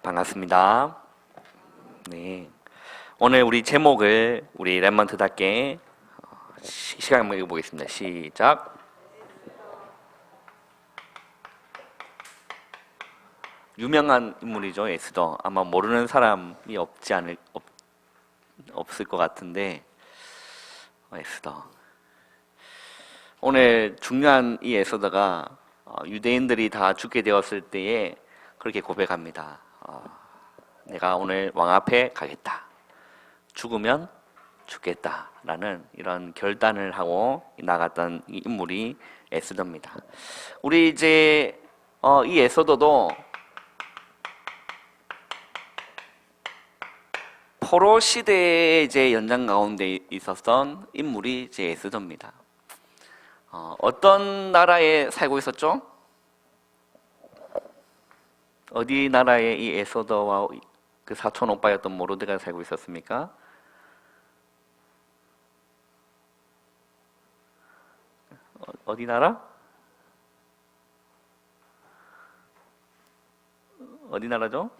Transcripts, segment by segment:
반갑습니다. 네, 오늘 우리 제목을 우리 랩먼트답게 시간 한번 읽어보겠습니다. 시작. 유명한 인물이죠, 에스더. 아마 모르는 사람이 없을 것 같은데, 에스더. 오늘 중요한 이 에스더가 유대인들이 다 죽게 되었을 때에 그렇게 고백합니다. 내가 오늘 왕 앞에 가겠다. 죽으면 죽겠다. 라는 이런 결단을 하고 나갔던 이 인물이 에스더입니다. 우리 이제 이 에스더도 포로 시대의 이제 연장 가운데 있었던 인물이 이제 에스더입니다. 어떤 나라에 살고 있었죠? 어디 나라에 이 에스더와 그 사촌 오빠였던 모르드가 살고 있었습니까? 어디 나라? 어디 나라죠?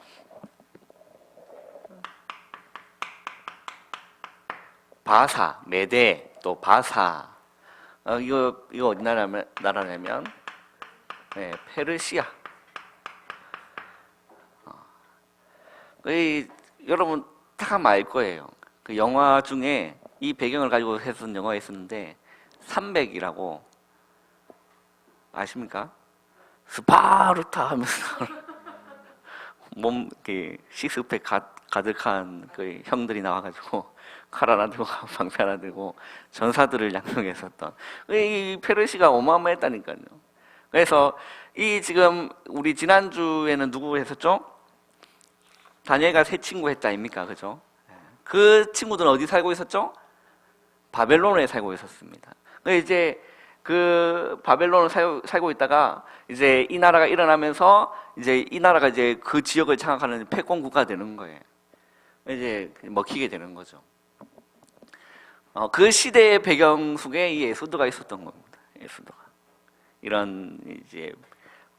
바사, 메데, 또 바사. 이거 어디 나라냐면 네, 페르시아. 여러분 다 알 거예요. 그 영화 중에 이 배경을 가지고 했던 영화가 있었는데 300이라고 아십니까? 스파르타 하면서 몸 이렇게 식스팩 가득한 그 형들이 나와가지고 칼 하나 들고 방패 하나 들고 전사들을 양성했었던 이 페르시가 어마어마했다니까요. 그래서 이 지금 우리 지난주에는 누구 했었죠? 다니엘과 세 친구 했다 아닙니까? 그죠? 그 친구들은 어디 살고 있었죠? 바벨론에 살고 있었습니다. 이제 그 바벨론을 살고 있다가 이제 이 나라가 일어나면서 이제 이 나라가 이제 그 지역을 장악하는 패권 국가가 되는 거예요. 이제 먹히게 되는 거죠. 그 시대의 배경 속에 이 에스더가 있었던 겁니다. 에스더가 이런 이제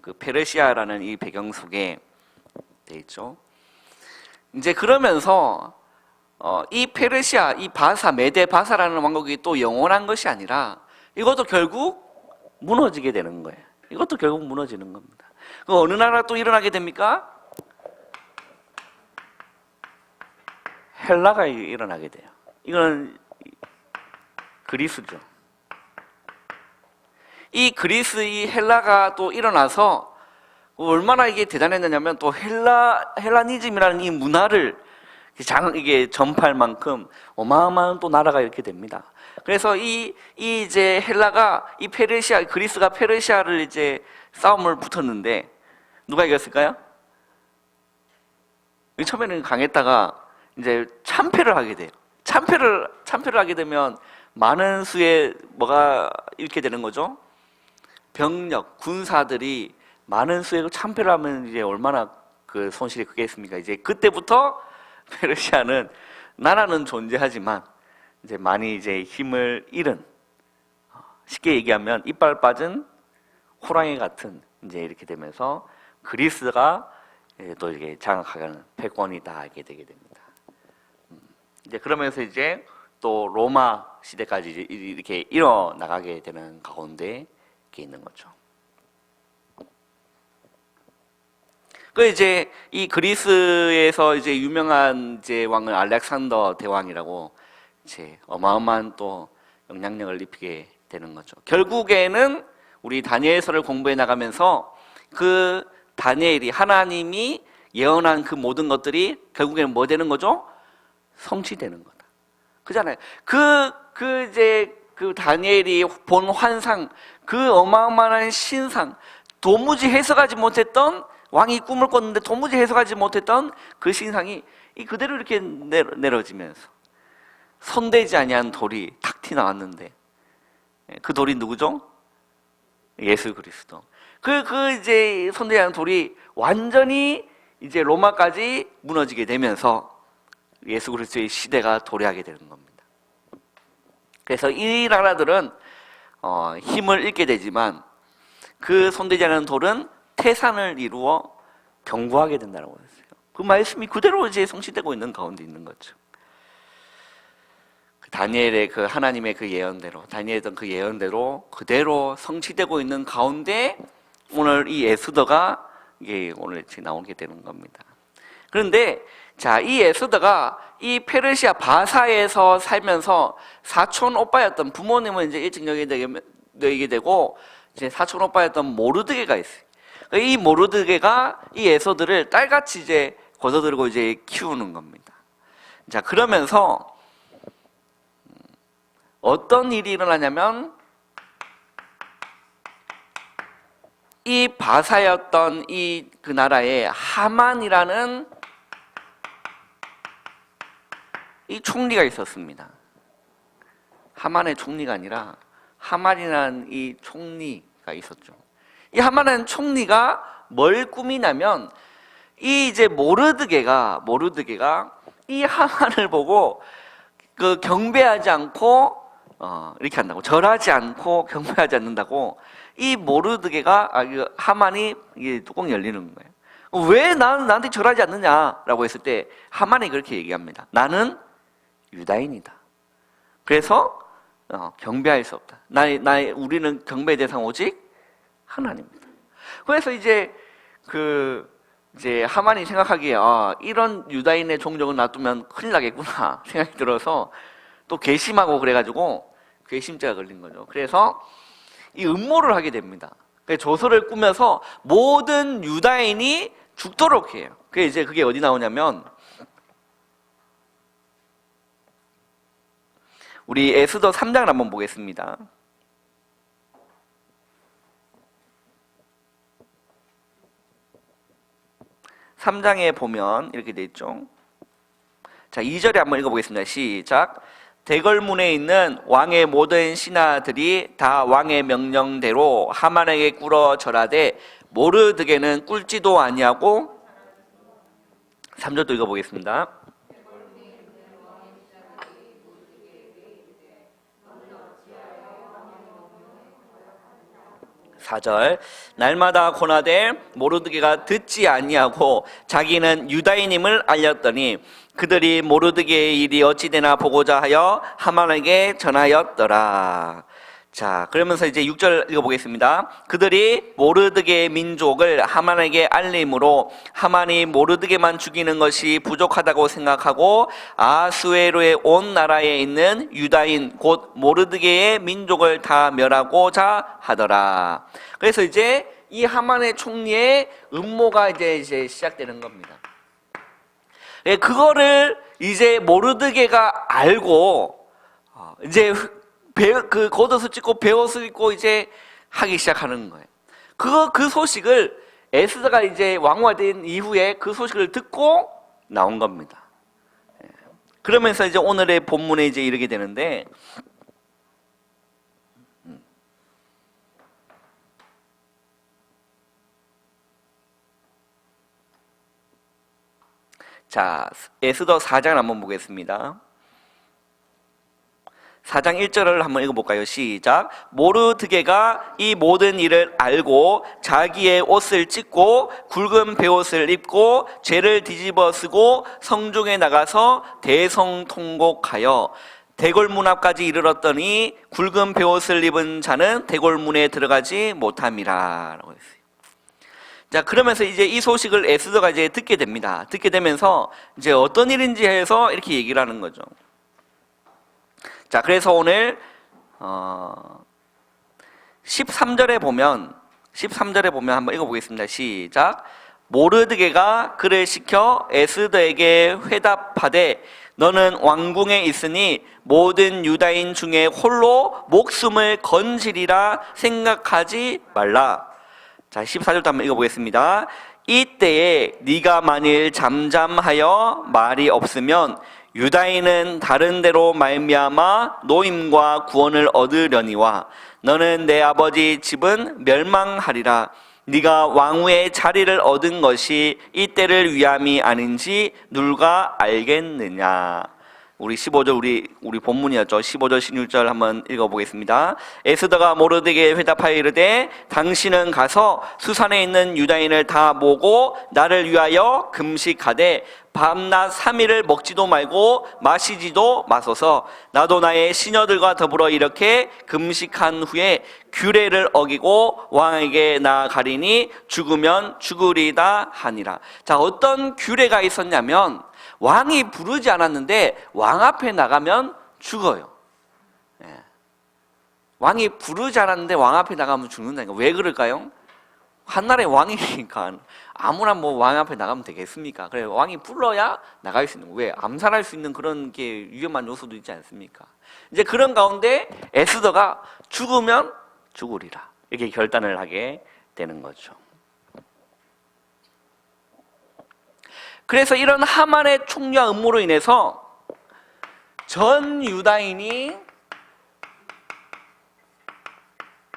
그 페르시아라는 이 배경 속에 돼 있죠. 이제 그러면서 이 페르시아, 이 바사, 메데 바사라는 왕국이 또 영원한 것이 아니라 이것도 결국 무너지게 되는 거예요. 이것도 결국 무너지는 겁니다. 그 어느 나라 또 일어나게 됩니까? 헬라가 일어나게 돼요. 이건 그리스죠. 이 그리스, 이 헬라가 또 일어나서 얼마나 이게 대단했느냐면 또 헬라니즘이라는 이 문화를 이게 전파할 만큼 어마어마한 또 나라가 이렇게 됩니다. 그래서 이제 헬라가 이 페르시아, 그리스가 페르시아를 이제 싸움을 붙었는데 누가 이겼을까요? 처음에는 강했다가 이제 참패를 하게 돼요. 참패를 하게 되면 많은 수의 뭐가 잃게 되는 거죠? 병력, 군사들이 많은 수의 참패를 하면 이제 얼마나 그 손실이 크겠습니까? 이제 그때부터 페르시아는 나라는 존재하지만 이제 많이 이제 힘을 잃은, 쉽게 얘기하면 이빨 빠진 호랑이 같은 이제 이렇게 되면서 그리스가 또 이렇게 장악하는 패권이 닿게 되게 됩니다. 이제 그러면서 이제 또 로마 시대까지 이렇게 일어나가게 되는 가운데 이렇게 있는 거죠. 그 이제 이 그리스에서 이제 유명한 이제 왕은 알렉산더 대왕이라고 이제 어마어마한 또 영향력을 입히게 되는 거죠. 결국에는 우리 다니엘서를 공부해 나가면서 그 다니엘이 하나님이 예언한 그 모든 것들이 결국에는 뭐 되는 거죠? 성취되는 거다. 그잖아요. 이제 그 다니엘이 본 환상, 그 어마어마한 신상, 도무지 해석하지 못했던 왕이 꿈을 꿨는데 도무지 해석하지 못했던 그 신상이 그대로 이렇게 내려지면서 손대지 아니한 돌이 탁 튀어나왔는데 그 돌이 누구죠? 예수 그리스도. 이제 손대지 않은 돌이 완전히 이제 로마까지 무너지게 되면서 예수 그리스도의 시대가 도래하게 되는 겁니다. 그래서 이 나라들은 힘을 잃게 되지만 그 손대지 않은 돌은 태산을 이루어 견고하게 된다고 했어요. 그 말씀이 그대로 이제 성취되고 있는 가운데 있는 거죠. 다니엘의 그 하나님의 그 예언대로, 다니엘던 그 예언대로 그대로 성취되고 있는 가운데 오늘 이 에스더가 이게 오늘 나오게 되는 겁니다. 그런데 자, 이 에스더가 이 페르시아 바사에서 살면서 사촌 오빠였던, 부모님은 이제 일찍 여기게 되고 이제 사촌 오빠였던 모르드게가 있어요. 이 모르드게가 이 에스더를 딸같이 이제 거둬들고 이제 키우는 겁니다. 자, 그러면서 어떤 일이 일어나냐면 이 바사였던 이 그 나라에 하만이라는 이 총리가 있었습니다. 하만의 총리가 아니라 하만이라는 이 총리가 있었죠. 이 하만이라는 총리가 뭘 꾸미냐면 이 이제 모르드게가 이 하만을 보고 그 경배하지 않고 이렇게 한다고, 절하지 않고 경배하지 않는다고 이 모르드게가 하만이 이게 뚜껑이 열리는 거예요. 왜 나한테 절하지 않느냐라고 했을 때 하만이 그렇게 얘기합니다. 나는 유다인이다. 그래서 경배할 수 없다. 우리는 경배의 대상 오직 하나님입니다. 그래서 이제 이제 하만이 생각하기에 이런 유다인의 종족을 놔두면 큰일 나겠구나 생각이 들어서 또 괘씸하고 그래가지고 괘씸죄가 걸린 거죠. 그래서 이 음모를 하게 됩니다. 조서를 꾸며서 모든 유다인이 죽도록 해요. 그게 어디 나오냐면 우리 에스더 3장을 한번 보겠습니다. 3장에 보면 이렇게 돼 있죠. 자, 2절에 한번 읽어보겠습니다. 시작. 대궐문에 있는 왕의 모든 신하들이 다 왕의 명령대로 하만에게 꿇어 절하되 모르드게는 꿇지도 아니하고. 3절도 읽어보겠습니다. 4절. 날마다 고나되 모르드게가 듣지 아니하고 자기는 유다인임을 알렸더니 그들이 모르드게의 일이 어찌되나 보고자 하여 하만에게 전하였더라. 자, 그러면서 이제 6절 읽어보겠습니다. 그들이 모르드게의 민족을 하만에게 알림으로 하만이 모르드게만 죽이는 것이 부족하다고 생각하고 아수에로의 온 나라에 있는 유다인 곧 모르드게의 민족을 다 멸하고자 하더라. 그래서 이제 이 하만의 총리의 음모가 이제 시작되는 겁니다. 그거를 이제 모르드게가 알고 이제 겉옷을 찢고 베옷을 입고 이제 하기 시작하는 거예요. 그 소식을 에스더가 이제 왕후가 된 이후에 그 소식을 듣고 나온 겁니다. 그러면서 이제 오늘의 본문에 이제 이르게 되는데, 자, 에스더 4장을 한번 보겠습니다. 4장 1절을 한번 읽어볼까요? 시작. 모르드게가 이 모든 일을 알고 자기의 옷을 찢고 굵은 베옷을 입고 죄를 뒤집어 쓰고 성중에 나가서 대성통곡하여 대궐문 앞까지 이르렀더니 굵은 베옷을 입은 자는 대궐문에 들어가지 못함이라 라고 했어요. 자, 그러면서 이제 이 소식을 에스더가 이제 듣게 됩니다. 듣게 되면서 이제 어떤 일인지 해서 이렇게 얘기를 하는 거죠. 자, 그래서 오늘 13절에 보면 한번 읽어보겠습니다. 시작. 모르드게가 그를 시켜 에스더에게 회답하되 너는 왕궁에 있으니 모든 유다인 중에 홀로 목숨을 건지리라 생각하지 말라. 자, 14절도 한번 읽어보겠습니다. 이때에 네가 만일 잠잠하여 말이 없으면 유다인은 다른 데로 말미암아 노임과 구원을 얻으려니와 너는 내 아버지 집은 멸망하리라. 네가 왕후의 자리를 얻은 것이 이때를 위함이 아닌지 누가 알겠느냐. 우리 15절 우리 본문이었죠. 15절 16절 한번 읽어보겠습니다. 에스더가 모르드게에 회답하여 이르되 당신은 가서 수산에 있는 유다인을 다 모으고 나를 위하여 금식하되 밤낮 3일을 먹지도 말고 마시지도 마소서. 나도 나의 시녀들과 더불어 이렇게 금식한 후에 규례를 어기고 왕에게 나아가리니 죽으면 죽으리다 하니라. 자, 어떤 규례가 있었냐면 왕이 부르지 않았는데 왕 앞에 나가면 죽어요. 예. 왕이 부르지 않았는데 왕 앞에 나가면 죽는다니까. 왜 그럴까요? 한나라의 왕이니까 아무나 뭐 왕 앞에 나가면 되겠습니까? 그래, 왕이 불러야 나갈 수 있는 거예요. 왜? 암살할 수 있는 그런 게 위험한 요소도 있지 않습니까? 이제 그런 가운데 에스더가 죽으면 죽으리라 이렇게 결단을 하게 되는 거죠. 그래서 이런 하만의 총리와 음모로 인해서 전 유다인이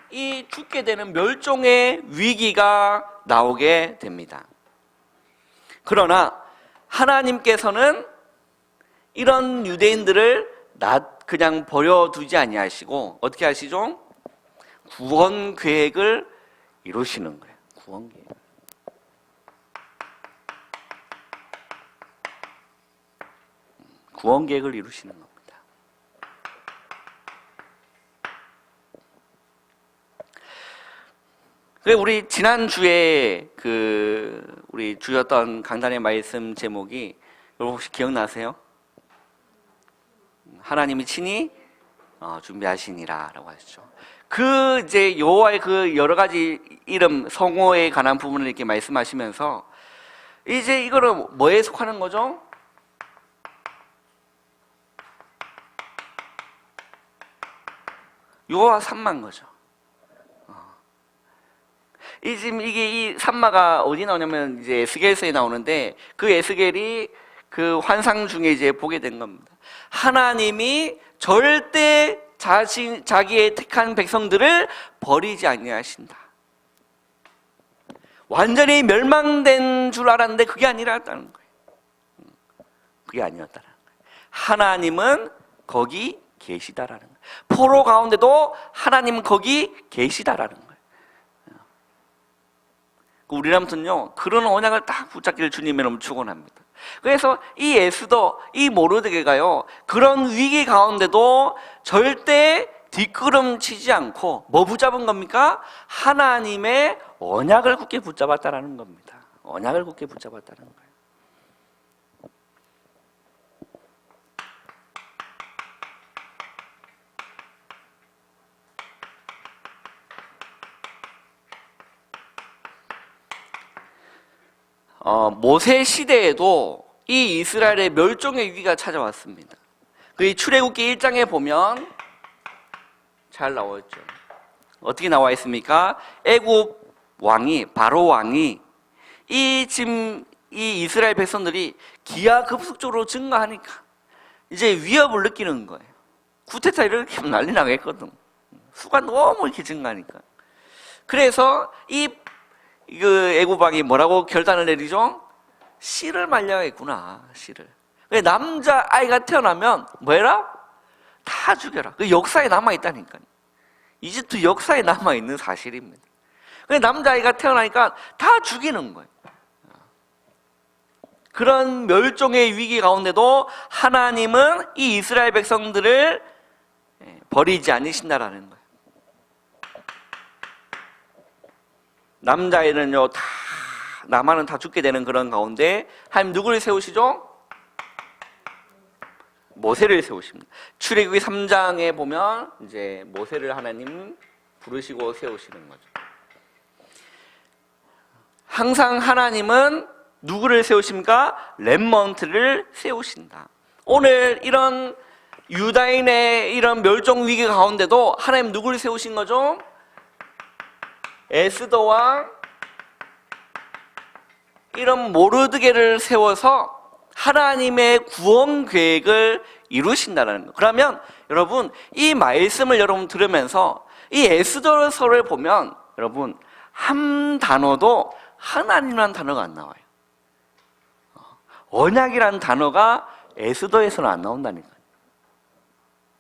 이 죽게 되는 멸종의 위기가 나오게 됩니다. 그러나 하나님께서는 이런 유대인들을 그냥 버려두지 아니하시고 어떻게 하시죠? 구원 계획을 이루시는 거예요. 구원 계획. 구원 계획을 이루시는 겁니다. 우리 지난주에 우리 주셨던 강단의 말씀 제목이 여러분 혹시 기억나세요? 하나님이 친히 준비하시니라라고 하셨죠. 이제 여호와의 그 여러 가지 이름 성호에 관한 부분을 이렇게 말씀하시면서 이제 이거를 뭐에 속하는 거죠? 여호와 삼마인 거죠. 지금 이 삼마가 어디 나오냐면 이제 에스겔서에 나오는데 그 에스겔이 그 환상 중에 이제 보게 된 겁니다. 하나님이 절대 자기의 택한 백성들을 버리지 아니하신다. 완전히 멸망된 줄 알았는데 그게 아니었다는 거예요. 그게 아니었다는 거예요. 하나님은 거기 계시다라는 거예요. 포로 가운데도 하나님은 거기 계시다라는 거예요. 우리라면요 그런 언약을 딱 붙잡기를 주님의 너무 축원합니다. 그래서 이 에스더, 이 모르드게가요 그런 위기 가운데도 절대 뒷걸음치지 않고 뭐 붙잡은 겁니까? 하나님의 언약을 굳게 붙잡았다라는 겁니다. 언약을 굳게 붙잡았다는 거예요. 모세 시대에도 이 이스라엘의 멸종의 위기가 찾아왔습니다. 그 출애굽기 1장에 보면 잘 나와 있죠. 어떻게 나와 있습니까? 애굽 왕이 바로 왕이 지금 이 이스라엘 백성들이 기하급수적으로 증가하니까 이제 위협을 느끼는 거예요. 쿠데타 이렇게 하면 난리 나겠거든. 수가 너무 이렇게 증가하니까. 그래서 애굽 왕이 뭐라고 결단을 내리죠? 씨를 말려야겠구나. 씨를. 남자 아이가 태어나면 뭐해라? 다 죽여라. 그 역사에 남아 있다니까요. 이집트 역사에 남아 있는 사실입니다. 남자 아이가 태어나니까 다 죽이는 거예요. 그런 멸종의 위기 가운데도 하나님은 이 이스라엘 백성들을 버리지 않으신다라는 거예요. 남자애는요 다 남한은 다 죽게 되는 그런 가운데 하나님 누구를 세우시죠? 모세를 세우십니다. 출애굽기 3장에 보면 이제 모세를 하나님 부르시고 세우시는 거죠. 항상 하나님은 누구를 세우십니까? 렘넌트를 세우신다. 오늘 이런 유다인의 이런 멸종 위기 가운데도 하나님 누구를 세우신 거죠? 에스더와 이런 모르드게를 세워서 하나님의 구원 계획을 이루신다는 거예요. 그러면 여러분 이 말씀을 여러분 들으면서 이 에스더서를 보면 여러분 한 단어도 하나님이라는 단어가 안 나와요. 언약이라는 단어가 에스더에서는 안 나온다니까요.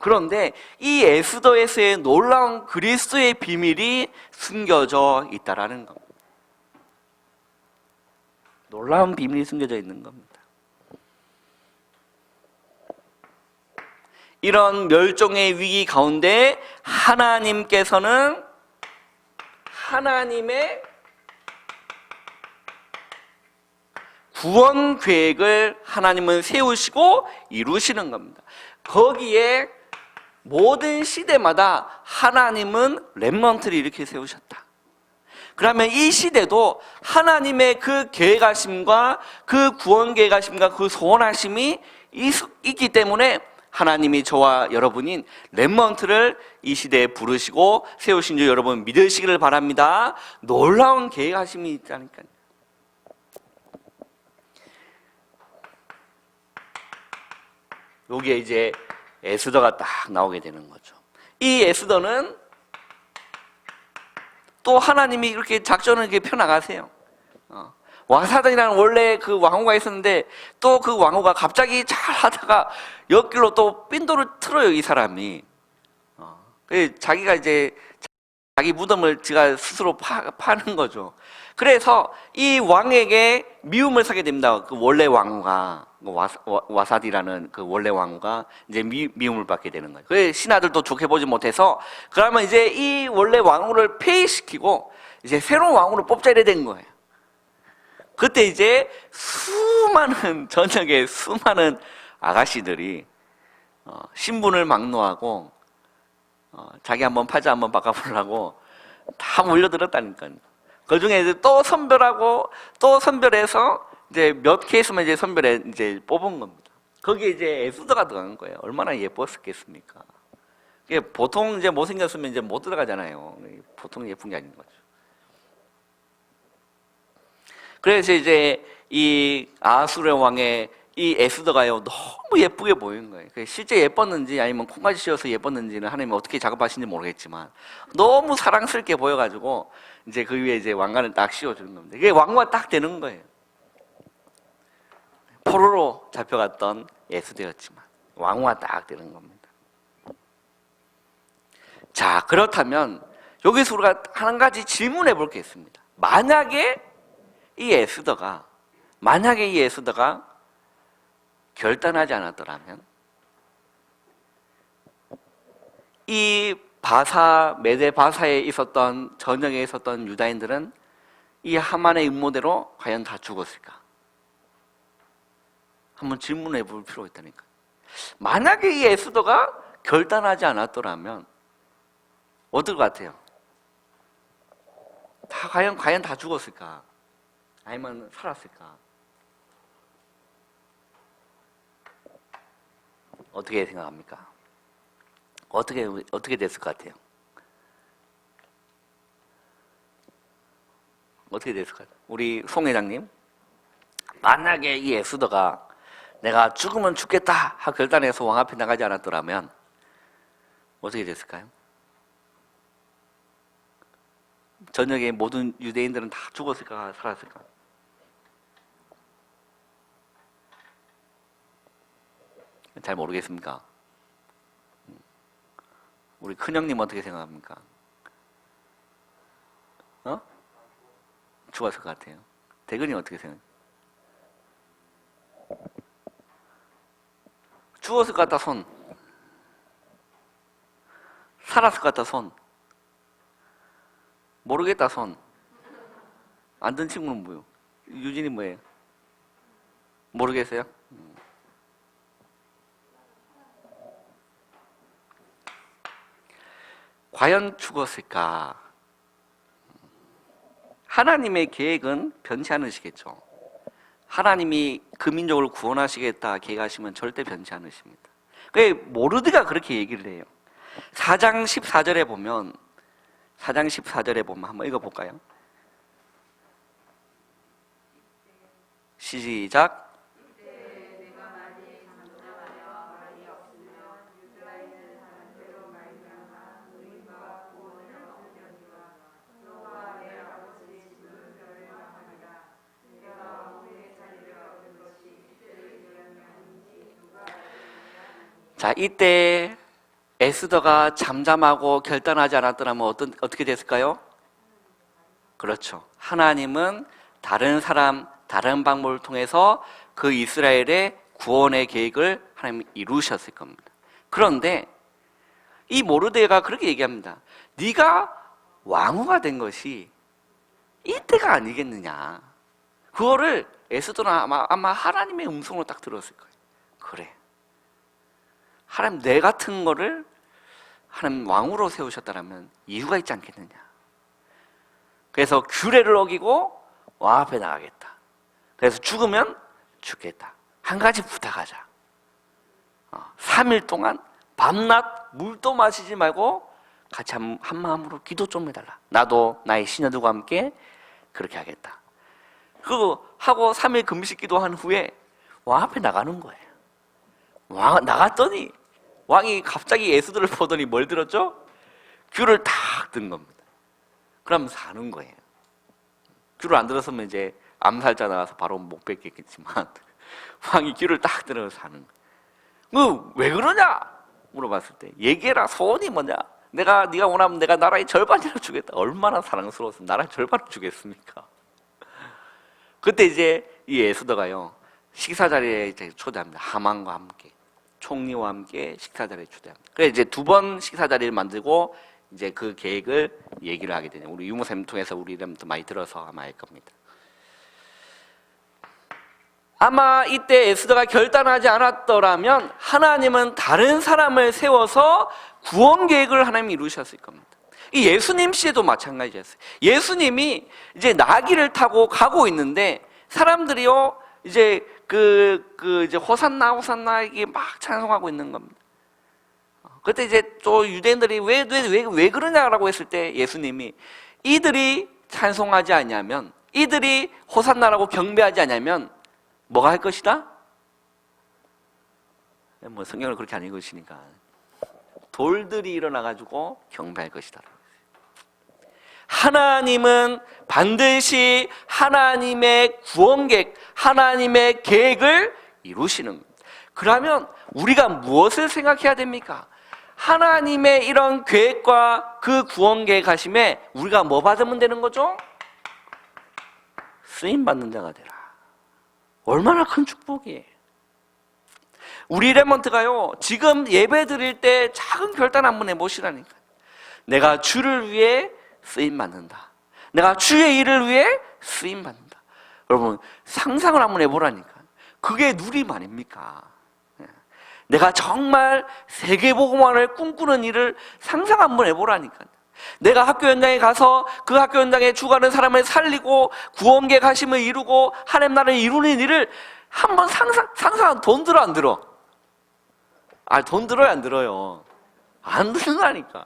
그런데 이 에스더에서의 놀라운 그리스도의 비밀이 숨겨져 있다라는 겁니다. 놀라운 비밀이 숨겨져 있는 겁니다. 이런 멸종의 위기 가운데 하나님께서는 하나님의 구원 계획을 하나님은 세우시고 이루시는 겁니다. 거기에 모든 시대마다 하나님은 렘넌트를 이렇게 세우셨다. 그러면 이 시대도 하나님의 그 계획하심과 그 구원 계획하심과 그 소원하심이 있기 때문에 하나님이 저와 여러분인 렘넌트를 이 시대에 부르시고 세우신 줄 여러분 믿으시기를 바랍니다. 놀라운 계획하심이 있다니까요. 여기에 이제 에스더가 딱 나오게 되는 거죠. 이 에스더는 또 하나님이 이렇게 작전을 이렇게 펴나가세요. 와사단이라는 원래 그 왕후가 있었는데 또 그 왕후가 갑자기 잘 하다가 옆길로 또 핀도를 틀어요, 이 사람이. 자기가 이제 자기 무덤을 지가 스스로 파는 거죠. 그래서 이 왕에게 미움을 사게 됩니다. 그 원래 왕후가, 와사디라는 그 원래 왕후가 이제 미움을 받게 되는 거예요. 그래서 신하들도 좋게 보지 못해서 그러면 이제 이 원래 왕후를 폐위시키고 이제 새로운 왕후를 뽑자야 된 거예요. 그때 이제 저녁에 수많은 아가씨들이 신분을 막론하고 자기 한번 팔자 한번 바꿔보려고 다 몰려들었다니까요. 그 중에 또 선별하고 또 선별해서 이제 몇 케이스만 이제 선별해 이제 뽑은 겁니다. 거기에 이제 에스더가 들어간 거예요. 얼마나 예뻤겠습니까? 이게 보통 이제 못생겼으면 이제 못 들어가잖아요. 보통 예쁜 게 아닌 거죠. 그래서 이제 이 아수르 왕의 이 에스더가요 너무 예쁘게 보이는 거예요. 실제 예뻤는지 아니면 콩가지 씌워서 예뻤는지는 하나님이 어떻게 작업하시는지 모르겠지만 너무 사랑스럽게 보여가지고 이제 그 위에 이제 왕관을 딱 씌워주는 겁니다. 이게 왕관 딱 되는 거예요. 포로로 잡혀갔던 에스더였지만 왕후가 딱 되는 겁니다. 자, 그렇다면 여기서 우리가 한 가지 질문해 볼 게 있습니다. 만약에 이 에스더가 결단하지 않았더라면 이 메대 바사에 있었던 전역에 있었던 유다인들은 이 하만의 음모대로 과연 다 죽었을까? 한번 질문해 볼 필요가 있다니까. 만약에 이 에스더가 결단하지 않았더라면 어떨 것 같아요? 과연 다 죽었을까? 아니면 살았을까? 어떻게 생각합니까? 어떻게 됐을 것 같아요? 어떻게 됐을 것 같아요? 우리 송 회장님, 만약에 이 에스더가 내가 죽으면 죽겠다 하고 결단해서 왕 앞에 나가지 않았더라면 어떻게 됐을까요? 저녁에 모든 유대인들은 다 죽었을까 살았을까? 잘 모르겠습니까? 우리 큰형님 어떻게 생각합니까? 죽었을 것 같아요. 대근이 어떻게 생각해요? 죽었을 것 같다 손. 살았을 것 같다 손. 모르겠다 손. 안 든 친구는 뭐예요? 유진이 뭐예요? 모르겠어요? 과연 죽었을까? 하나님의 계획은 변치 않으시겠죠. 하나님이 그 민족을 구원하시겠다 계획하시면 절대 변치 않으십니다. 모르드가 그렇게 얘기를 해요. 4장 14절에 보면 한번 읽어볼까요? 시작. 자, 이때 에스더가 잠잠하고 결단하지 않았더라면 어떻게 됐을까요? 그렇죠. 하나님은 다른 사람, 다른 방법을 통해서 그 이스라엘의 구원의 계획을 하나님이 이루셨을 겁니다. 그런데 이 모르드게가 그렇게 얘기합니다. 네가 왕후가 된 것이 이때가 아니겠느냐. 그거를 에스더는 아마 하나님의 음성으로 딱 들었을 거예요. 그래. 하나님 내 같은 거를 하나님 왕으로 세우셨다면 이유가 있지 않겠느냐. 그래서 규례를 어기고 왕 앞에 나가겠다. 그래서 죽으면 죽겠다. 한 가지 부탁하자. 3일 동안 밤낮 물도 마시지 말고 같이 한 마음으로 기도 좀 해달라. 나도 나의 시녀들과 함께 그렇게 하겠다. 그거 하고 3일 금식 기도한 후에 왕 앞에 나가는 거예요. 왕 나갔더니 왕이 갑자기 에스더를 보더니 뭘 들었죠? 귤을 탁 든 겁니다. 그럼 사는 거예요. 귤을 안 들었으면 이제 암살자 나와서 바로 못 뺏겼겠지만 왕이 귤을 딱 들어서 사는 거예요. 왜 그러냐? 물어봤을 때 얘기해라. 소원이 뭐냐? 네가 원하면 내가 나라의 절반이라도 주겠다. 얼마나 사랑스러워서 나라의 절반을 주겠습니까? 그때 이제 이 에스더가요 식사 자리에 이제 초대합니다. 하만과 함께 총리와 함께 식사 자리에 초대합니다. 그래서 이제 2번 식사 자리를 만들고 이제 그 계획을 얘기를 하게 되네요. 우리 유모쌤 통해서 우리도 많이 들어서 아마 알 겁니다. 아마 이때 에스더가 결단하지 않았더라면 하나님은 다른 사람을 세워서 구원 계획을 하나님이 이루셨을 겁니다. 이 예수님 시에도 마찬가지였어요. 예수님이 이제 나귀를 타고 가고 있는데 사람들이요 이제 이제 호산나 이게 막 찬송하고 있는 겁니다. 그때 이제 또 유대인들이 왜 그러냐라고 했을 때 예수님이 이들이 찬송하지 않냐면 이들이 호산나라고 경배하지 않냐면 뭐가 할 것이다? 뭐 성경을 그렇게 안 읽으시니까 돌들이 일어나가지고 경배할 것이다. 하나님은 반드시 하나님의 구원계획, 하나님의 계획을 이루시는 겁니다. 그러면 우리가 무엇을 생각해야 됩니까? 하나님의 이런 계획과 그 구원계획 하심에 우리가 뭐 받으면 되는 거죠? 쓰임받는 자가 되라. 얼마나 큰 축복이에요. 우리 레몬트가요 지금 예배 드릴 때 작은 결단 한번 해보시라니까. 내가 주를 위해 쓰임받는다. 내가 주의 일을 위해 쓰임받는다. 여러분 상상을 한번 해보라니까. 그게 누림 아닙니까? 내가 정말 세계복음화를 꿈꾸는 일을 상상 한번 해보라니까. 내가 학교 현장에 가서 그 학교 현장에 죽어가는 사람을 살리고 구원계 가심을 이루고 하나님 나라를 이루는 일을 한번 상상 돈 들어 안 들어? 돈 들어요 안 들어요? 안 드는다니까.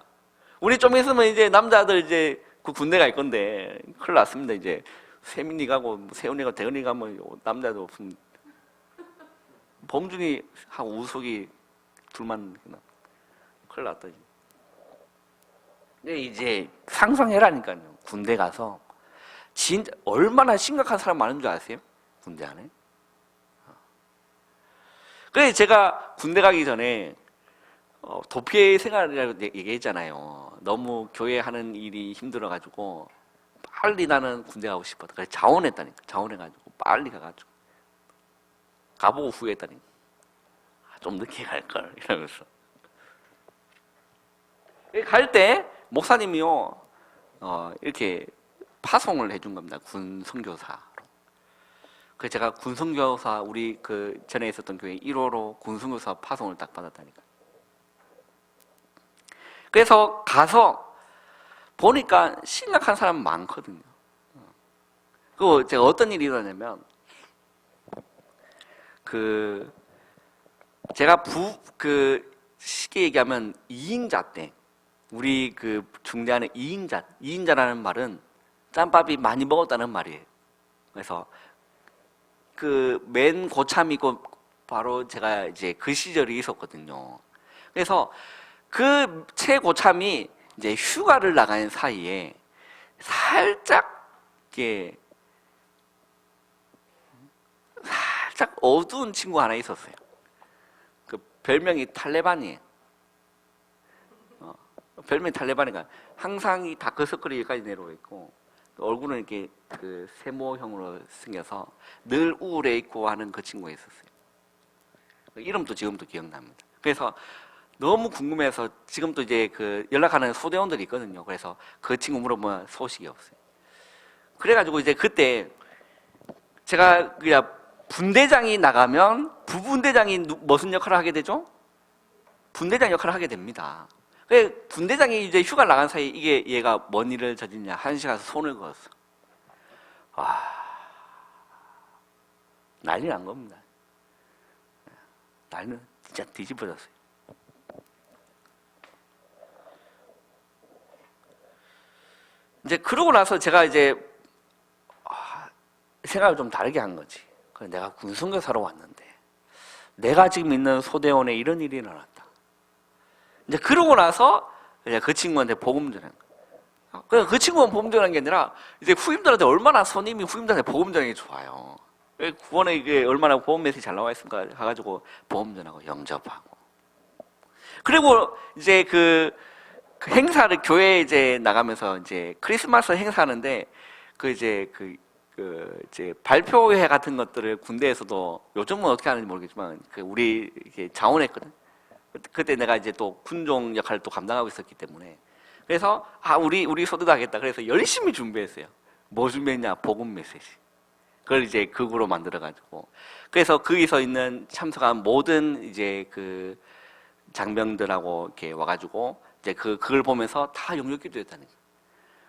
우리 좀 있으면 이제 남자들 이제 그 군대 갈 건데 큰일 났습니다. 이제 세민이 가고 세훈이 가고 대은이 가면 남자도 없으면 범준이 하고 우석이 둘만 큰일 났다. 근데 이제 상상해라니까요. 군대 가서 진짜 얼마나 심각한 사람 많은 줄 아세요? 군대 안에. 그래서 제가 군대 가기 전에 도피의 생활이라고 얘기했잖아요. 너무 교회 하는 일이 힘들어가지고 빨리 나는 군대 가고 싶었다. 그래서 자원했다니까. 자원해가지고 빨리 가가지고 가보고 후회했다니까. 좀 늦게 갈걸 이러면서. 갈 때 목사님이요 이렇게 파송을 해준 겁니다. 군 선교사로. 그래서 제가 군 선교사 우리 그 전에 있었던 교회 1호로 군 선교사 파송을 딱 받았다니까. 그래서 가서 보니까 심각한 사람 많거든요. 그 제가 어떤 일이 일어나냐면 제가 쉽게 얘기하면 2인자 때 우리 그 중대한의 2인자라는 말은 짬밥이 많이 먹었다는 말이에요. 그래서 그 맨 고참이고 바로 제가 이제 그 시절이 있었거든요. 그래서 그 최고참이 이제 휴가를 나가는 사이에 살짝 어두운 친구 하나 있었어요. 그 별명이 탈레반이에요. 별명이 탈레반이가 항상 이 다크서클이 여기까지 내려와 있고 얼굴은 이렇게 그 세모형으로 생겨서 늘 우울해 있고 하는 그 친구가 있었어요. 이름도 지금도 기억납니다. 그래서 너무 궁금해서 지금도 이제 그 연락하는 소대원들이 있거든요. 그래서 그 친구 물어보면 소식이 없어요. 그래가지고 이제 그때 제가 그냥 분대장이 나가면 부분대장이 무슨 역할을 하게 되죠? 분대장 역할을 하게 됩니다. 분대장이 이제 휴가 나간 사이 이게 얘가 뭔 일을 저지르냐 한시 가서 손을 그었어. 난리 난 겁니다. 난리는 진짜 뒤집어졌어요. 이제 그러고 나서 제가 이제 생각을 좀 다르게 한 거지. 내가 군선교사로 왔는데 내가 지금 있는 소대원에 이런 일이 일어났다. 이제 그러고 나서 이제 그 친구한테 복음 전한 거야. 그냥 그 친구만 복음 전한 게 아니라 이제 후임들한테 얼마나 선임이 후임들한테 복음 전하는 게 좋아요. 구원에 이게 얼마나 복음 메시지 잘 나와 있을까 해가지고 복음 전하고 영접하고. 그리고 이제 그 행사를 교회에 이제 나가면서 이제 크리스마스 행사하는데 이제 발표회 같은 것들을 군대에서도 요즘은 어떻게 하는지 모르겠지만 우리 이렇게 자원했거든. 그때 내가 이제 또 군종 역할을 또 감당하고 있었기 때문에 그래서 우리 소대도 하겠다. 그래서 열심히 준비했어요. 뭐 준비했냐? 복음 메시지. 그걸 이제 극으로 만들어가지고 그래서 거기서 있는 참석한 모든 이제 그 장병들하고 이렇게 와가지고 이제 그걸 보면서 다 영역기도했다는 거예요.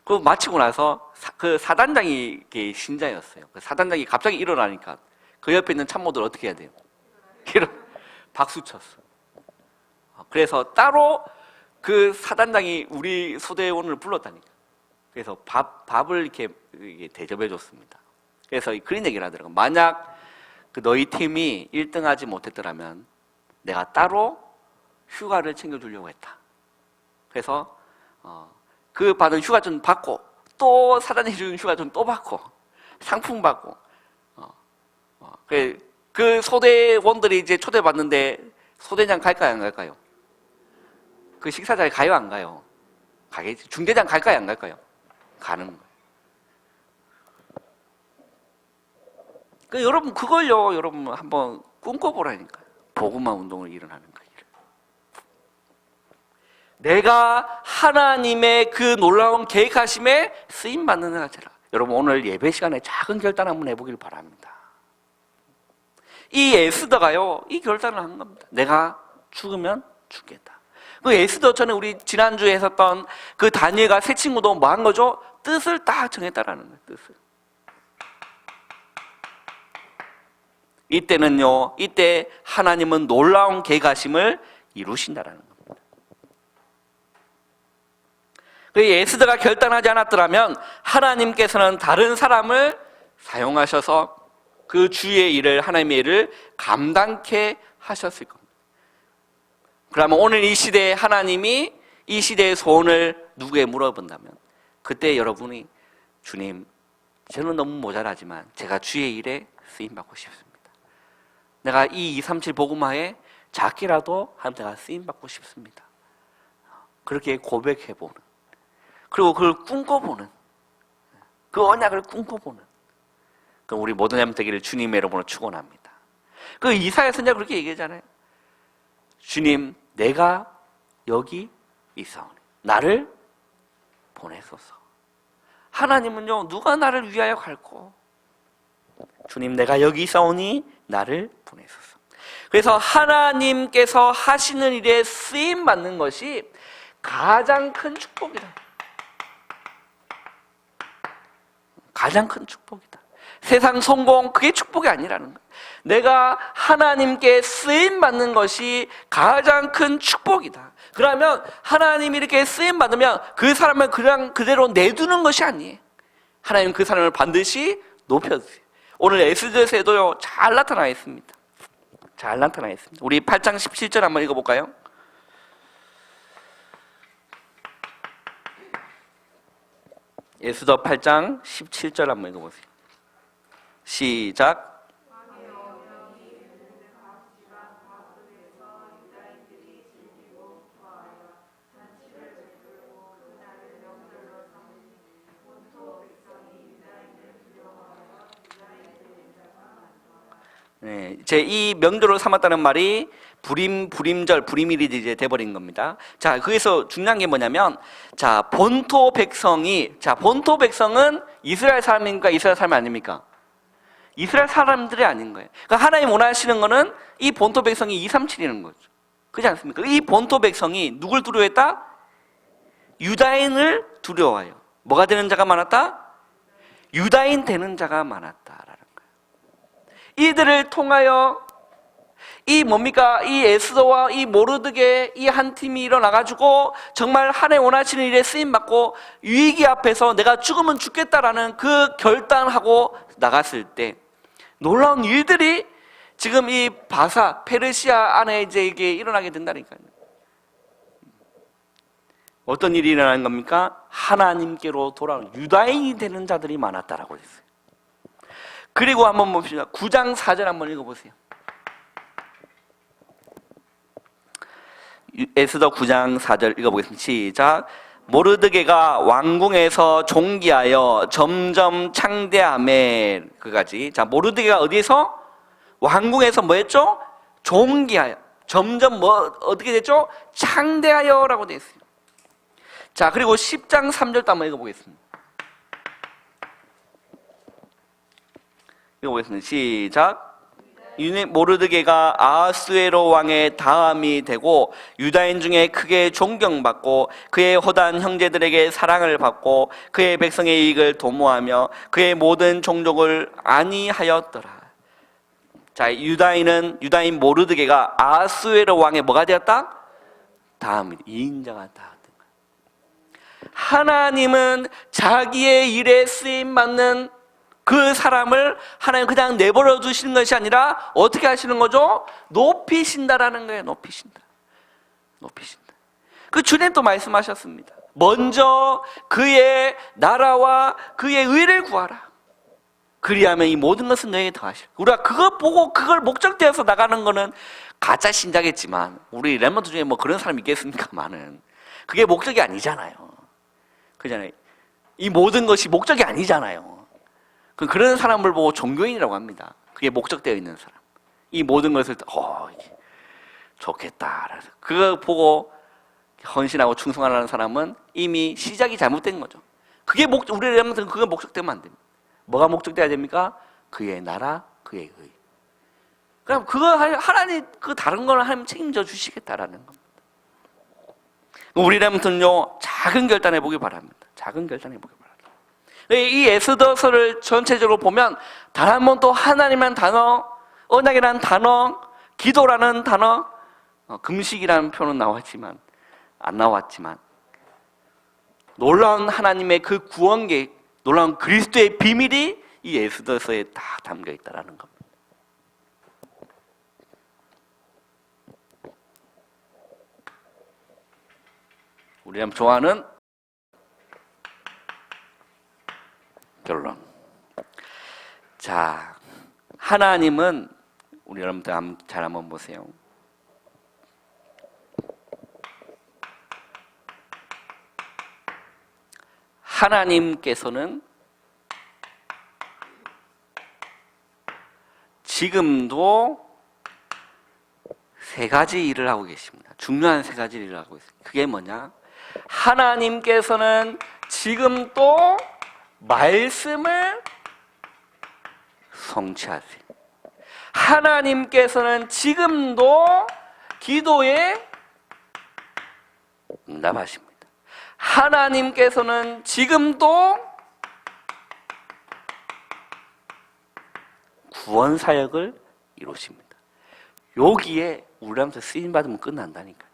그 마치고 나서 그 사단장이 이렇게 신자였어요. 그 사단장이 갑자기 일어나니까 그 옆에 있는 참모들 어떻게 해야 돼요? 박수 쳤어. 그래서 따로 그 사단장이 우리 소대원을 불렀다니까. 그래서 밥을 이렇게 대접해 줬습니다. 그래서 그런 얘기를 하더라고요. 만약 너희 팀이 1등 하지 못했더라면 내가 따로 휴가를 챙겨주려고 했다. 그래서 그 받은 휴가 좀 받고 또 사단이 준 휴가 좀 또 받고 상품 받고 그 소대원들이 이제 초대받는데 소대장 갈까요 안 갈까요? 그 식사자에 가요 안 가요? 가겠지. 중대장 갈까요 안 갈까요? 가는 거예요. 여러분 그걸요 여러분 한번 꿈꿔보라니까요. 복음화 운동을 일어나는 거예요. 내가 하나님의 그 놀라운 계획하심에 쓰임받는 자라. 여러분 오늘 예배 시간에 작은 결단 한번 해보길 바랍니다. 이 에스더가요 이 결단을 한 겁니다. 내가 죽으면 죽겠다. 그 에스더 전에 우리 지난주에 했었던 그 다니엘과 세 친구도 뭐 한 거죠? 뜻을 딱 정했다라는 거예요. 뜻을. 이때는요 이때 하나님은 놀라운 계획하심을 이루신다라는 겁니다. 그 에스더가 결단하지 않았더라면 하나님께서는 다른 사람을 사용하셔서 그 주의 일을 하나님의 일을 감당케 하셨을 겁니다. 그러면 오늘 이 시대에 하나님이 이 시대의 소원을 누구에게 물어본다면 그때 여러분이 주님 저는 너무 모자라지만 제가 주의 일에 쓰임받고 싶습니다. 내가 이 237 복음화에 작게라도 내가 쓰임받고 싶습니다. 그렇게 고백해보는 그리고 그걸 꿈꿔보는 그 언약을 꿈꿔보는 그럼 우리 모든 사람 되기를 주님의 이름으로 축원합니다. 그 이사야 선지자가 그렇게 얘기하잖아요. 주님 내가 여기 있사오니 나를 보내소서. 하나님은요 누가 나를 위하여 갈꼬? 주님 내가 여기 있사오니 나를 보내소서. 그래서 하나님께서 하시는 일에 쓰임받는 것이 가장 큰 축복이다. 가장 큰 축복이다. 세상 성공 그게 축복이 아니라는 거예요. 내가 하나님께 쓰임받는 것이 가장 큰 축복이다. 그러면 하나님이 이렇게 쓰임받으면 그 사람을 그냥 그대로 내두는 것이 아니에요. 하나님 그 사람을 반드시 높여주세요. 오늘 에스더서에도요 잘 나타나 있습니다. 잘 나타나 있습니다. 우리 8장 17절 한번 읽어볼까요? 에스더 8장 17절 한번 읽어보세요. 시작. 네, 제 이 명절을 삼았다는 말이 불임절, 불임일이 이제 돼버린 겁니다. 자, 거기서 중요한 게 뭐냐면, 자, 본토 백성은 이스라엘 사람입니까? 이스라엘 사람이 아닙니까? 이스라엘 사람들이 아닌 거예요. 그러니까 하나님 원하시는 거는 이 본토 백성이 237이라는 거죠. 그렇지 않습니까? 이 본토 백성이 누굴 두려워했다? 유다인을 두려워해요. 뭐가 되는 자가 많았다? 유다인 되는 자가 많았다라는 거예요. 이들을 통하여 이 에스더와 이 모르드게 이 한 팀이 일어나가지고 정말 하나님 원하시는 일에 쓰임받고 위기 앞에서 내가 죽으면 죽겠다라는 그 결단하고 나갔을 때 놀라운 일들이 지금 이 페르시아 안에 이제 이게 일어나게 된다니까요. 어떤 일이 일어나는 겁니까? 하나님께로 돌아오는 유다인이 되는 자들이 많았다라고 했어요. 그리고 한번 봅시다. 9장 4절 한번 읽어보세요. 에스더 9장 4절 읽어보겠습니다. 시작. 모르드게가 왕궁에서 종기하여 점점 창대함에 그까지. 자, 모르드게가 어디에서? 왕궁에서 뭐 했죠? 종기하여. 점점 어떻게 됐죠? 창대하여라고 되어 있어요. 자, 그리고 10장 3절도 한번 읽어보겠습니다. 읽어보겠습니다. 시작. 모르드게가 아하수에로 왕의 다음이 되고 유다인 중에 크게 존경받고 그의 호단 형제들에게 사랑을 받고 그의 백성의 이익을 도모하며 그의 모든 종족을 안위하였더라. 자, 유다인 모르드게가 아하수에로 왕의 뭐가 되었다? 다음이 2인자가 다. 하나님은 자기의 일에 쓰임받는 그 사람을 하나님 그냥 내버려 두시는 것이 아니라 어떻게 하시는 거죠? 높이신다라는 거예요. 높이신다. 그 주님도 말씀하셨습니다. 먼저 그의 나라와 그의 의를 구하라. 그리하면 이 모든 것은 너에게 더하시라. 우리가 그거 보고 그걸 목적되어서 나가는 거는 가짜 신자겠지만 우리 랩런트 중에 뭐 그런 사람 있겠습니까만은 그게 목적이 아니잖아요. 그잖아요. 이 모든 것이 목적이 아니잖아요. 그런 사람을 보고 종교인이라고 합니다. 그게 목적되어 있는 사람. 이 모든 것을 좋겠다. 그거 보고 헌신하고 충성하는 사람은 이미 시작이 잘못된 거죠. 그게 우리라면 그거 목적되면 안 됩니다. 뭐가 목적돼야 됩니까? 그의 나라, 그의 의. 그럼 그거 하나님 그 다른 걸 하나님 책임져 주시겠다라는 겁니다. 우리라면요 작은 결단해 보기 바랍니다. 작은 결단해 보기 바랍니다. 이 에스더서를 전체적으로 보면 단 한 번도 하나님이라는 단어, 언약이라는 단어, 기도라는 단어, 금식이라는 표현은 안 나왔지만 놀라운 하나님의 그 구원 계획, 놀라운 그리스도의 비밀이 이 에스더서에 다 담겨 있다라는 겁니다. 우리가 좋아하는 결론. 자, 하나님은 우리 여러분들 잘 한번 보세요. 하나님께서는 지금도 세 가지 일을 하고 계십니다. 중요한 세 가지 일을 하고 있습니다. 그게 뭐냐? 하나님께서는 지금 또 말씀을 성취하세요. 하나님께서는 지금도 기도에 응답하십니다. 하나님께서는 지금도 구원 사역을 이루십니다. 여기에 우리한테 쓰임 받으면 끝난다니까요.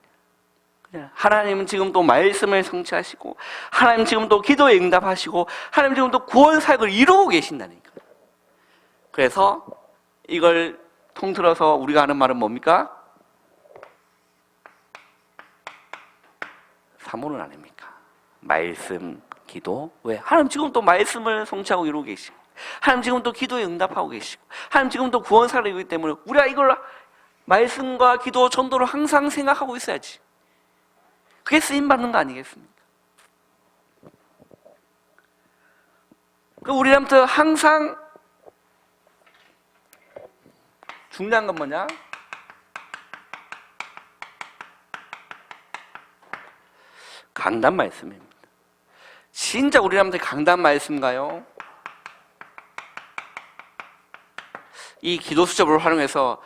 하나님은 지금 또 말씀을 성취하시고 하나님 지금 또 기도에 응답하시고 하나님 지금 또 구원 사역을 이루고 계신다니까요. 그래서 이걸 통틀어서 우리가 하는 말은 뭡니까? 사모는 아닙니까? 말씀, 기도. 왜? 하나님 지금 또 말씀을 성취하고 이루고 계시고 하나님 지금 또 기도에 응답하고 계시고 하나님 지금 또 구원 사역을 이루기 때문에 우리가 이걸 말씀과 기도, 전도를 항상 생각하고 있어야지. 그게 쓰임받는 거 아니겠습니까? 우리한테 항상 중요한 건 뭐냐? 강단 말씀입니다. 진짜 우리 사람들 강단 말씀가요? 이 기도 수첩을 활용해서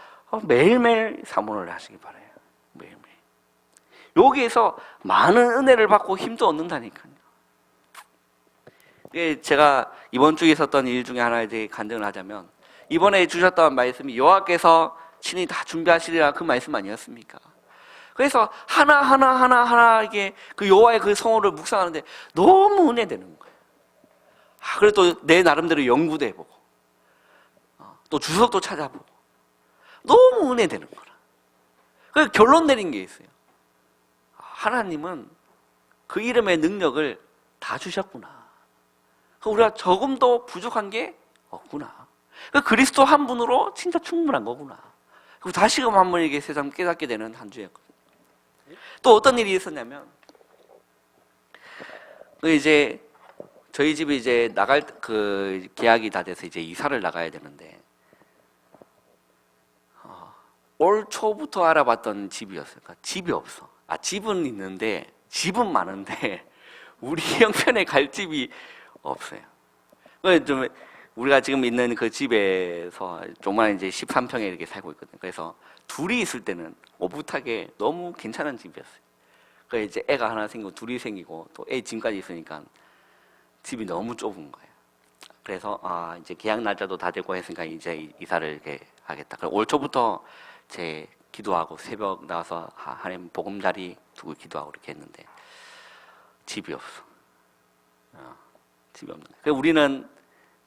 매일매일 사모를 하시기 바라요. 매일매일. 여기에서 많은 은혜를 받고 힘도 얻는다니까요. 제가 이번 주에 있었던 일 중에 하나에 대해 간증을 하자면, 이번에 주셨던 말씀이 여호와께서 친히 다 준비하시리라 그 말씀 아니었습니까? 그래서 하나 이게 그 여호와의 그 성호를 묵상하는데 너무 은혜되는 거예요. 그래도 또 내 나름대로 연구도 해보고 또 주석도 찾아보고 너무 은혜되는 거라. 그래서 결론 내린 게 있어요. 하나님은 그 이름의 능력을 다 주셨구나. 우리가 조금도 부족한 게 없구나. 그리스도 한 분으로 진짜 충분한 거구나. 그리고 다시금 한번 이게 세상 깨닫게 되는 한 주였거든요. 또 어떤 일이 있었냐면, 이제 저희 집이 이제 나갈 그 계약이 다 돼서 이제 이사를 나가야 되는데, 올 초부터 알아봤던 집이었어요. 그러니까 집이 없어. 집은 있는데, 집은 많은데 우리 형편에 갈 집이 없어요. 좀 우리가 지금 있는 그 집에서 조그만 이제 13평에 이렇게 살고 있거든요. 그래서 둘이 있을 때는 오붓하게 너무 괜찮은 집이었어요. 그래서 이제 애가 하나 생기고 둘이 생기고 또 애 짐까지 있으니까 집이 너무 좁은 거예요. 그래서 이제 계약 날짜도 다 되고 했으니까 이제 이사를 이렇게 하겠다. 그래서 올 초부터 제 기도하고 새벽 나와서 하나님 보금자리 두고 기도하고 이렇게 했는데 집이 없어. 집이 없는 거예요. 그래서 우리는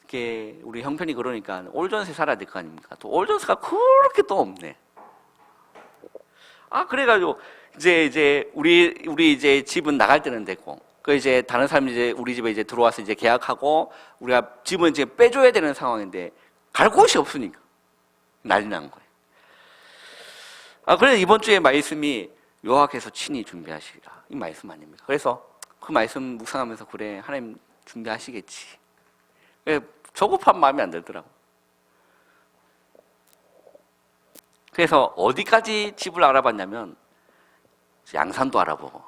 이렇게 우리 형편이 그러니까 올전세 살아야 될 거 아닙니까? 또 올전세가 그렇게 또 없네. 그래가지고 이제 우리 이제 집은 나갈 때는 됐고, 그 이제 다른 사람이 이제 우리 집에 이제 들어와서 이제 계약하고 우리가 집은 이제 빼줘야 되는 상황인데 갈 곳이 없으니까 난리 난 거예요. 그래서 이번 주에 말씀이 여호와께서 친히 준비하시리라 이 말씀 아닙니까? 그래서 그 말씀 묵상하면서 그래 하나님 준비하시겠지. 조급한 마음이 안 들더라고. 그래서 어디까지 집을 알아봤냐면 양산도 알아보고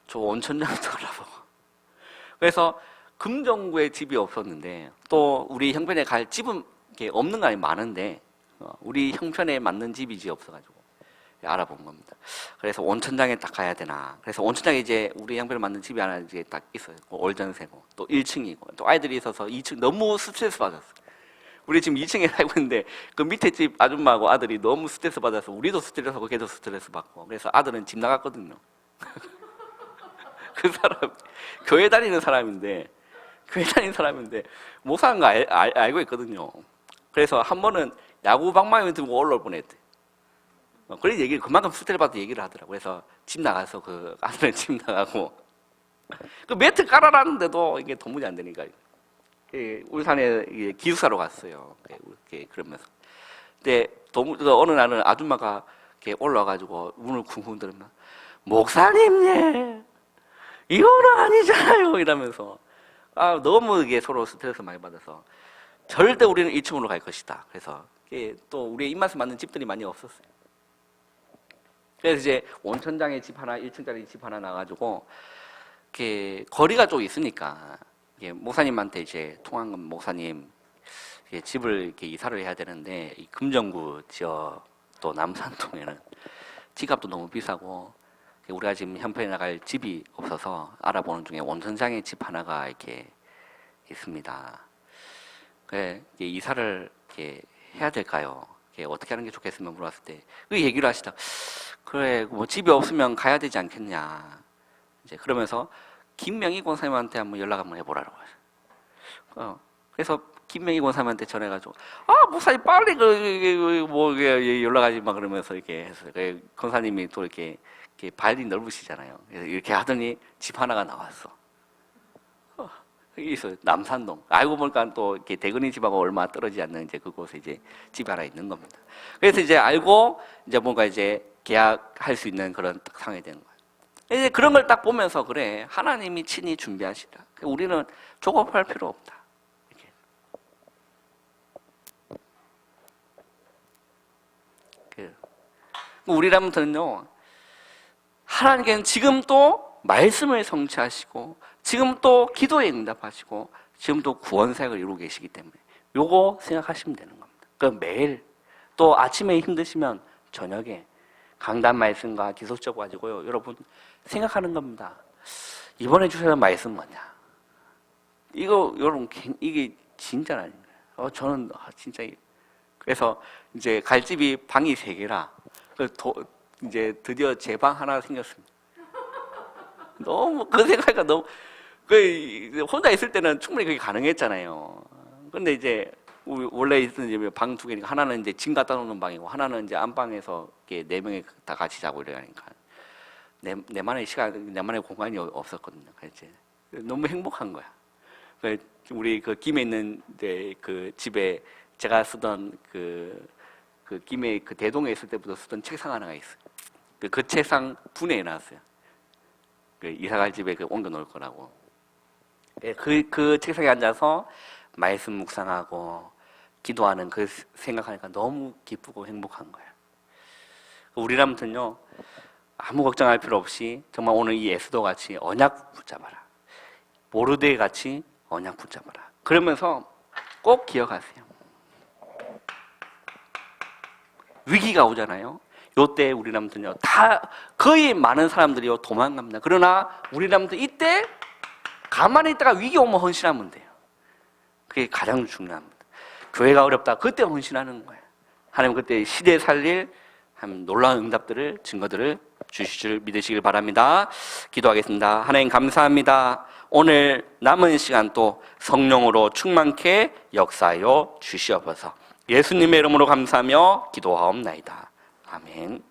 저 온천장도 알아보고. 그래서 금정구에 집이 없었는데 또 우리 형편에 갈 집은 없는 거 아니 많은데 우리 형편에 맞는 집이 없어가지고 알아본 겁니다. 그래서 온천장에 딱 가야 되나. 그래서 온천장에 이제 우리 형편에 맞는 집이 하나 이제 딱 있어요. 올전세고 또 1층이고 또 아이들이 있어서 2층 너무 스트레스 받았어요. 우리 지금 2층에 살고 있는데 그 밑에 집 아줌마하고 아들이 너무 스트레스 받아서 우리도 스트레스 받고 걔도 스트레스 받고. 그래서 아들은 집 나갔거든요. 그 사람 교회 다니는 사람인데 못 사는 거 알고 있거든요. 그래서 한 번은 야구 방망이 들고 올라올 뻔했대. 그런 얘기를 그만큼 스트레스 받아 얘기를 하더라고. 그래서 집 나가서 그 아들은 집 나가고 그 매트 깔아놨는데도 이게 도무지 안 되니까 울산에 기숙사로 갔어요. 그러면서 근데 어느 날은 아줌마가 올라와가지고 문을 쿵쿵 들으면 목사님 예 이거는 아니잖아요 이러면서 너무 이게 서로 스트레스 많이 받아서 절대 우리는 1층으로 갈 것이다. 그래서 또 우리의 입맛에 맞는 집들이 많이 없었어요. 그래서 이제 온천장에 집 하나, 1층짜리 집 하나 나가지고 거리가 좀 있으니까 목사님한테 이제 통한 건 목사님 집을 이렇게 이사를 해야 되는데 이 금정구 지역 또 남산동에는 집값도 너무 비싸고 우리가 지금 형편에 나갈 집이 없어서 알아보는 중에 온천장에 집 하나가 이렇게 있습니다. 이사를 이렇게 해야 될까요? 어떻게 하는 게 좋겠으면 물어봤을 때 그 얘기를 하시다. 그래 뭐 집이 없으면 가야 되지 않겠냐. 이제 그러면서 김명희 권사님한테 한번 연락 한번 해보라고 하죠. 그래서 김명희 권사님한테 전해가지고 목사님 빨리 연락하지 마 그러면서 이렇게 해서 권사님이 또 이렇게 발이 넓으시잖아요. 그래서 이렇게 하더니 집 하나가 나왔어. 여기 있어요. 남산동. 알고 보니까 또 이렇게 대근이 집하고 얼마 떨어지지 않는 이제 그곳에 이제 집 하나 있는 겁니다. 그래서 이제 알고 이제 뭔가 이제 계약할 수 있는 그런 상황이 되는 거예요. 이제 그런 걸 딱 보면서 그래 하나님이 친히 준비하시라. 우리는 조급할 필요 없다. 이렇게. 우리라면요, 하나님께는 지금 또 말씀을 성취하시고, 지금 또 기도에 응답하시고, 지금 또 구원사역을 이루고 계시기 때문에 요거 생각하시면 되는 겁니다. 그 매일 또 아침에 힘드시면 저녁에 강단 말씀과 기속적 가지고요, 여러분 생각하는 겁니다. 이번에 주셔야 말씀 뭐냐? 이거 여러분 이게 진짜 아닌가요? 저는 진짜 그래서 이제 갈 집이 방이 3개라 이제 드디어 제 방 하나 생겼습니다. 너무 그 생각하니까 너무 혼자 있을 때는 충분히 그게 가능했잖아요. 근데 이제 원래 있던 집에 방 2개니까 하나는 이제 짐 갖다 놓는 방이고 하나는 이제 안방에서 이렇게 4명이 다 같이 자고 이러니까 내만의 시간, 내만의 공간이 없었거든요. 그래서 너무 행복한 거야. 우리 그 김에 있는 이제 그 집에 제가 쓰던 그 김에 그 대동에 있을 때부터 쓰던 책상 하나가 있어요. 그 책상 분해해 놨어요. 이사갈 집에 옮겨 놓을 거라고. 그 책상에 앉아서 말씀 묵상하고 기도하는 그 생각하니까 너무 기쁘고 행복한 거예요. 우리라면요, 아무 걱정할 필요 없이 정말 오늘 이 에스더 같이 언약 붙잡아라. 모르드에 같이 언약 붙잡아라. 그러면서 꼭 기억하세요. 위기가 오잖아요. 요때 우리라면요, 다 거의 많은 사람들이요 도망갑니다. 그러나 우리라면 이때 가만히 있다가 위기 오면 헌신하면 돼요. 그게 가장 중요합니다. 교회가 어렵다, 그때 헌신하는 거예요. 하나님 그때 시대에 살릴 놀라운 응답들을, 증거들을 주실 줄 믿으시길 바랍니다. 기도하겠습니다. 하나님 감사합니다. 오늘 남은 시간 또 성령으로 충만케 역사하여 주시옵소서. 예수님의 이름으로 감사하며 기도하옵나이다. 아멘.